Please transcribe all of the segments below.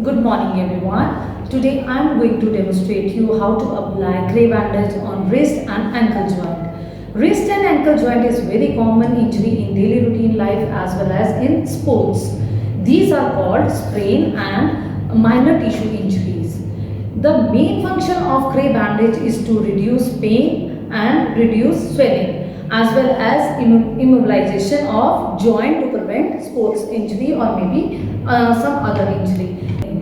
Good morning everyone. Today I am going to demonstrate you how to apply clay bandage on wrist and ankle joint. Wrist and ankle joint is very common injury in daily routine life as well as in sports. These are called sprain and minor tissue injuries. The main function of clay bandage is to reduce pain and reduce swelling as well as immobilization of joint to prevent sports injury or maybe some other injury.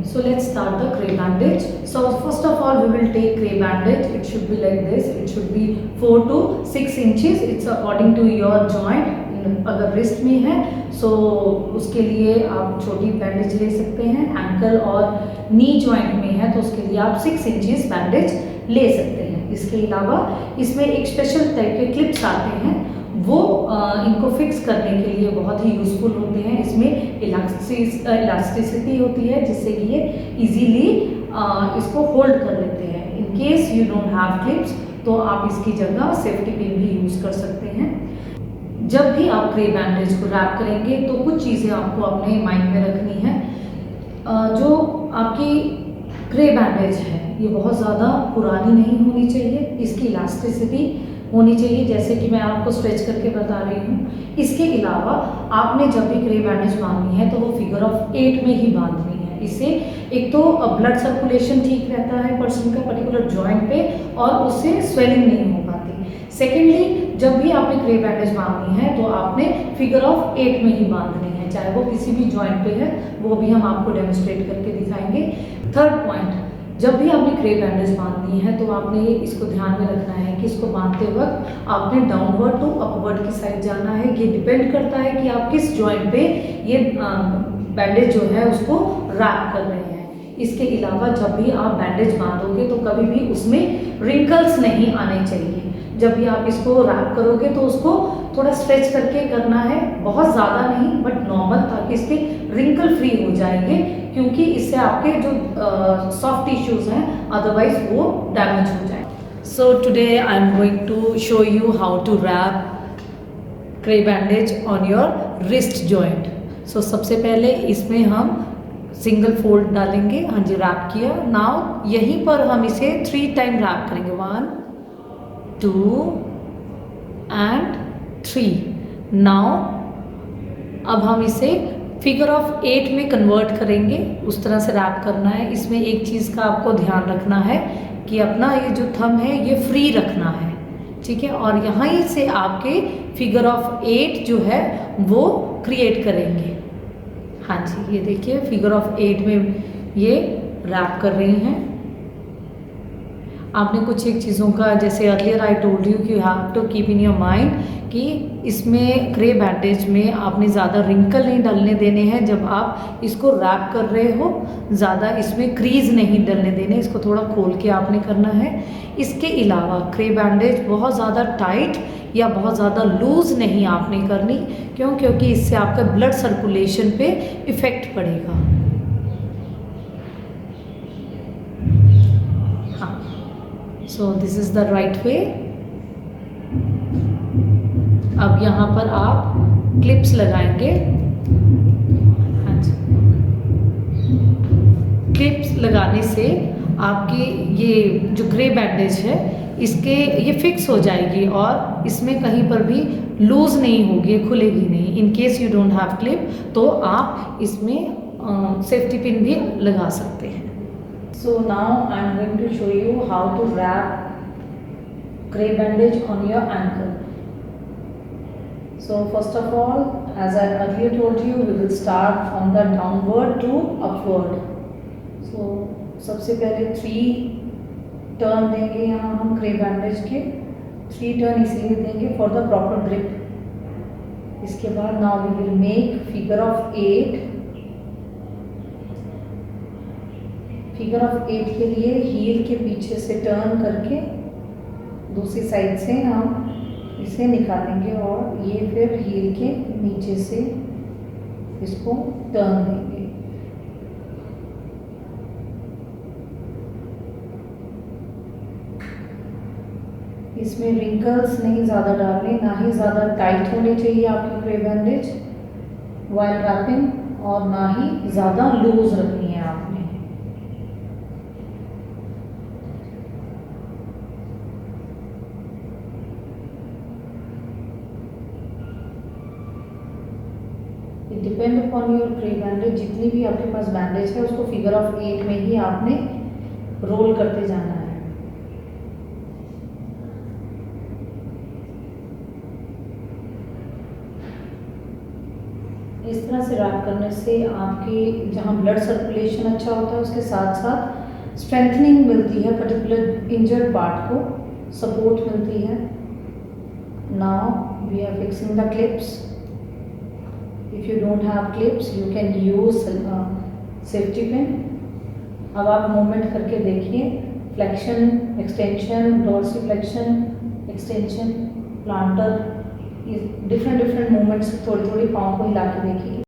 So let's start the clay bandage. So first of all we will take clay bandage. It should be like this. It should be 4 to 6 inches. It's according to your joint. अगर wrist में है सो उसके लिए आप छोटी bandage ले सकते हैं. एंकल और नी जॉइंट में है तो उसके लिए आप 6 इंचेस बैंडेज ले सकते हैं. इसके अलावा इसमें एक स्पेशल टाइप के क्लिप्स आते हैं वो इनको फिक्स करने के लिए बहुत ही यूज़फुल होते हैं. इसमें इलास्टिसिटी होती है जिससे कि ये इजीली इसको होल्ड कर लेते हैं. इन case you don't have clips तो आप इसकी जगह सेफ्टी पिन भी यूज़ कर सकते हैं. जब भी आप क्ले बैंडेज को रैप करेंगे तो कुछ चीज़ें आपको अपने माइंड में रखनी है. जो आपकी क्ले बैंडेज है ये बहुत ज़्यादा पुरानी नहीं होनी चाहिए. इसकी इलास्टिसिटी होनी चाहिए जैसे कि मैं आपको स्ट्रेच करके बता रही हूँ. इसके अलावा आपने जब भी क्ले बैंडेज बांधनी है तो वो फिगर ऑफ 8 में ही बांधनी है. इससे एक तो ब्लड सर्कुलेशन ठीक रहता है पर्सन का पर्टिकुलर जॉइंट पे और उससे स्वेलिंग नहीं हो पाती. सेकेंडली जब भी आपने क्ले बैंडेज बांधनी है तो आपने फिगर ऑफ 8 में ही बांधनी है चाहे वो किसी भी जॉइंट पे है. वो भी हम आपको डेमोस्ट्रेट करके दिखाएंगे. थर्ड पॉइंट, जब भी आपने क्ले बैंडेज बांधनी है तो आपने इसको ध्यान में रखना है कि इसको बांधते वक्त आपने डाउनवर्ड टू अपवर्ड की साइड जाना है. ये डिपेंड करता है कि आप किस जॉइंट पे ये बैंडेज जो है उसको रैप कर रहे हैं. इसके अलावा जब भी आप बैंडेज बांधोगे तो कभी भी उसमें रिंकल्स नहीं आने चाहिए. जब भी आप इसको रैप करोगे तो उसको थोड़ा स्ट्रेच करके करना है, बहुत ज़्यादा नहीं बट नॉर्मल, ताकि इसके रिंकल फ्री हो जाएंगे क्योंकि इससे आपके जो सॉफ्ट टिश्यूज़ हैं अदरवाइज वो डैमेज हो जाए. So today I am going to show you how to wrap clay bandage on your wrist joint. So सबसे पहले इसमें हम सिंगल फोल्ड डालेंगे. हाँ जी, रैप किया. नाउ यहीं पर हम इसे 3 टाइम रैप करेंगे. 1 2 and 3. नाउ अब हम इसे फिगर ऑफ 8 में कन्वर्ट करेंगे. उस तरह से रैप करना है. इसमें एक चीज़ का आपको ध्यान रखना है कि अपना ये जो थंब है ये फ्री रखना है, ठीक है. और यहाँ से आपके फिगर ऑफ 8 जो है वो क्रिएट करेंगे. हाँ जी, ये देखिए फिगर ऑफ 8 में ये रैप कर रही हैं. आपने कुछ एक चीज़ों का, जैसे अर्लियर आई टोल्ड यू कि you have to keep in your mind कि इसमें क्ले बैंडेज में आपने ज़्यादा रिंकल नहीं डालने देने हैं. जब आप इसको रैप कर रहे हो ज़्यादा इसमें क्रीज नहीं डालने देने. इसको थोड़ा खोल के आपने करना है. इसके अलावा क्ले बैंडेज बहुत ज़्यादा टाइट या बहुत ज़्यादा लूज़ नहीं आपने करनी. क्योंकि इससे आपका ब्लड सर्कुलेशन पे इफ़ेक्ट पड़ेगा. हाँ, so this is the right way. अब यहाँ पर आप क्लिप्स लगाएंगे. हाँ जी, क्लिप्स लगाने से आपकी ये जो क्ले बैंडेज है इसके ये फिक्स हो जाएगी और इसमें कहीं पर भी लूज़ नहीं होगी, खुलेगी नहीं. In case you don't have clip तो आप इसमें सेफ्टी पिन भी लगा सकते हैं. So now I am going to show you how to wrap clay bandage on your ankle. So first of all, as I earlier told you, we will start from the downward to upward. So सबसे पहले 3 turn देंगे यहाँ हम clay bandage के. 3 turn इसलिए देंगे for the proper grip. इसके बाद now we will make figure of 8. Figure of 8 के लिए हील के पीछे से टर्न करके दूसरी साइड से हम इसे निकालेंगे और ये फिर हील के नीचे से इसको टर्न देंगे. इसमें रिंकल्स नहीं ज़्यादा डालने, ना ही ज़्यादा टाइट होने चाहिए आपकी क्ले बैंडेज वाइल रैपिंग और ना ही ज़्यादा लूज रखनी है आपने. Depend upon your cray bandage, जितनी भी आपके पास बैंडेज है उसको फिगर ऑफ 8 में ही आपने रोल करते जाना है। इस तरह से रैप करने से आपके जहाँ ब्लड सर्कुलेशन अच्छा होता है उसके साथ साथ स्ट्रेंथनिंग मिलती है, पर्टिकुलर इंजर्ड पार्ट को सपोर्ट मिलती है। Now we are fixing the clips. If you don't have clips you can use safety pin. अब आप मूवमेंट करके देखिए, flexion, extension, dorsiflexion, extension, plantar, different movements थोड़ी थोड़ी पाँव को हिला के देखिए